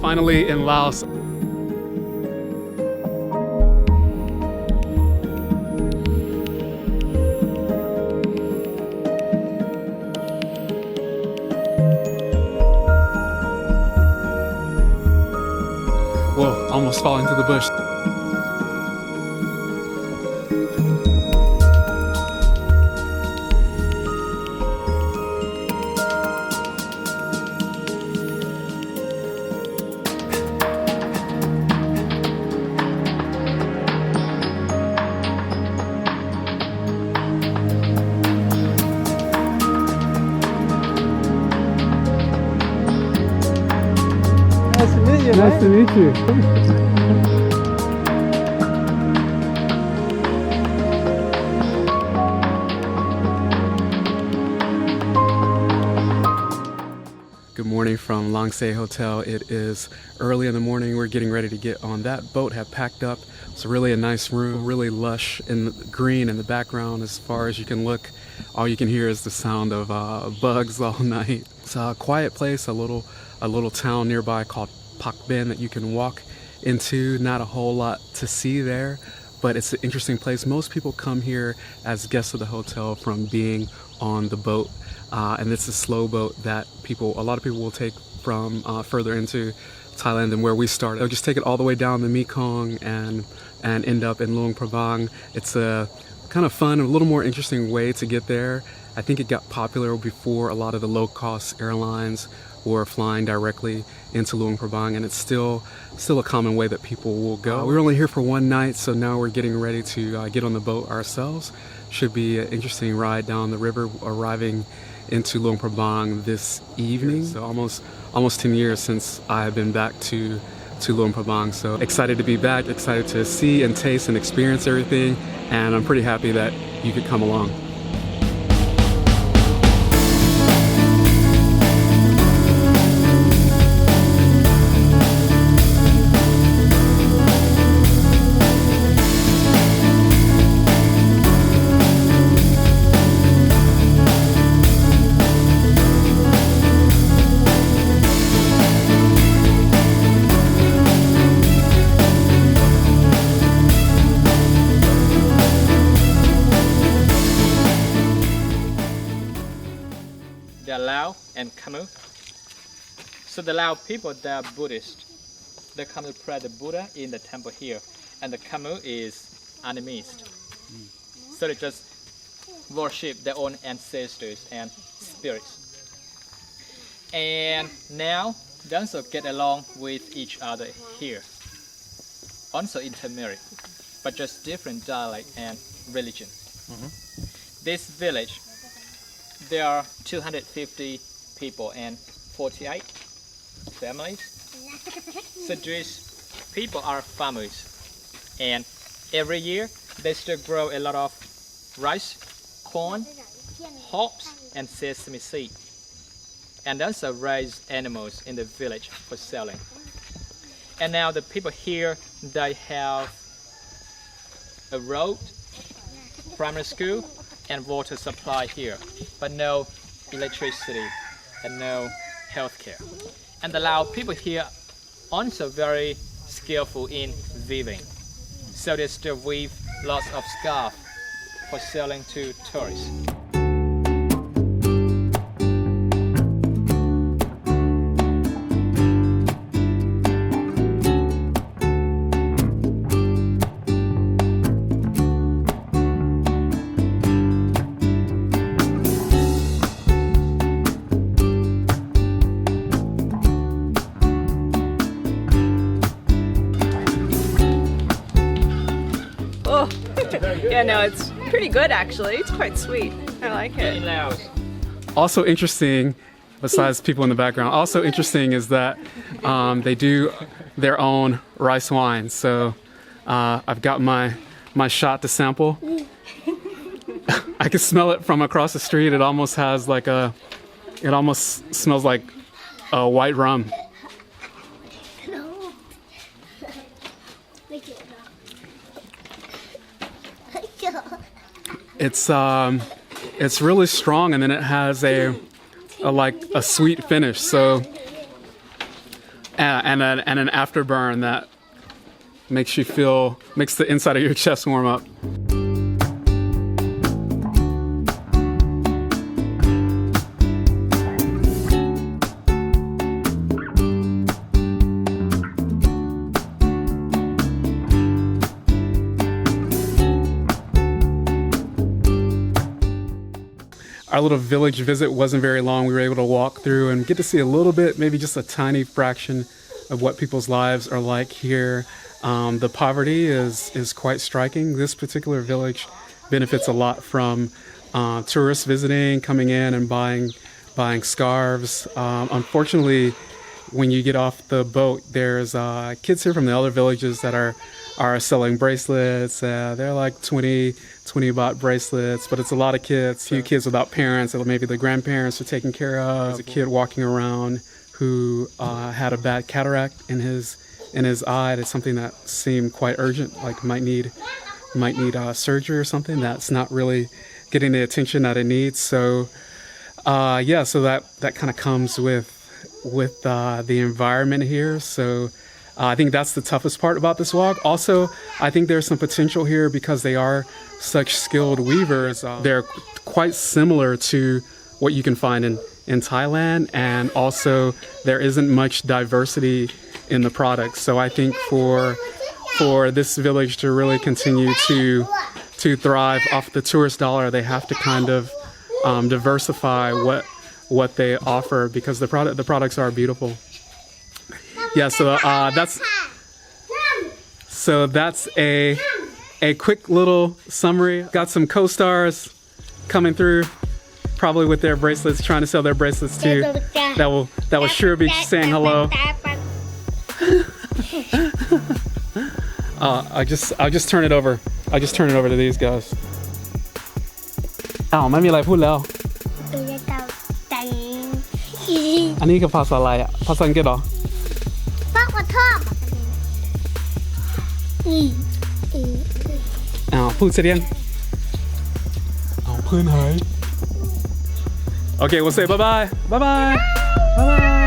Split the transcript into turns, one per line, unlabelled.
Finally in Laos. Whoa, almost fall into the bush. Nice to meet you. Good morning from Luangsay Hotel. It is early in the morning. We're getting ready to get on that boat, have packed up. It's really a nice room, really lush and green in the background as far as you can look. All you can hear is the sound of bugs all night. It's a quiet place, a little town nearby called Pak Beng that you can walk into. Not a whole lot to see there, but it's an interesting place. Most people come here as guests of the hotel from being on the boat, and it's a slow boat that a lot of people will take from further into Thailand than where we started. They'll just take it all the way down the Mekong and end up in Luang Prabang. It's a kind of fun, a little more interesting way to get there. I think it got popular before a lot of the low-cost airlines were flying directly into Luang Prabang, and it's still a common way that people will go. We were only here for one night, so now we're getting ready to get on the boat ourselves. Should be an interesting ride down the river, arriving into Luang Prabang this evening. So almost 10 years since I've been back to Luang Prabang. So excited to be back, excited to see and taste and experience everything, and I'm pretty happy that you could come along.
They are Lao and Khmu. So the Lao people, they are Buddhist. They come to pray the Buddha in the temple here, and the Khmu is animist. So they just worship their own ancestors and spirits. And now they also get along with each other here. Also intermarry, but just different dialect and religion. This village, there are 250 people and 48 families. So Jewish people are farmers, and every year they still grow a lot of rice, corn, hops, and sesame seed, and also raise animals in the village for selling. And now the people here, they have a road, primary school, and water supply here, but no electricity and no healthcare. And the Lao people here also very skillful in weaving, so they still weave lots of scarves for selling to tourists.
Yeah, no, it's pretty good actually. It's quite sweet. I like it.
In Laos.
Also interesting, besides people in the background, also interesting is that they do their own rice wine. So I've got my shot to sample. I can smell it from across the street. It almost has like it almost smells like a white rum. It's really strong, and then it has a sweet finish. So and an afterburn that makes the inside of your chest warm up. Our little village visit wasn't very long. We were able to walk through and get to see a little bit, maybe just a tiny fraction of what people's lives are like here. The poverty is quite striking. This particular village benefits a lot from tourists visiting, coming in and buying scarves. Unfortunately, when you get off the boat, there's kids here from the other villages that are selling bracelets. They're like 20 baht bracelets, but it's a lot of kids. A few kids without parents, or maybe the grandparents are taking care of. There's a kid walking around who had a bad cataract in his eye. That's something that seemed quite urgent, like might need surgery or something. That's not really getting the attention that it needs. So so that kind of comes with the environment here. So I think that's the toughest part about this walk. Also, I think there's some potential here because they are such skilled weavers. They're quite similar to what you can find in Thailand, and also there isn't much diversity in the products. So I think for this village to really continue to thrive off the tourist dollar, they have to kind of diversify what they offer, because the products are beautiful. Yeah, so that's a quick little summary. Got some co-stars coming through, probably with their bracelets, trying to sell their bracelets too. That will sure be saying hello. I'll just turn it over. I'll just turn it over to these guys. อ้าวไม่มีอะไรพูดแล้ว อันนี้คือภาษาอะไรอะภาษาอังกฤษเหรอ อ้าวพูดเสียงเอาเพื่อนหาย Okay, we'll say bye bye. Bye bye. Bye bye.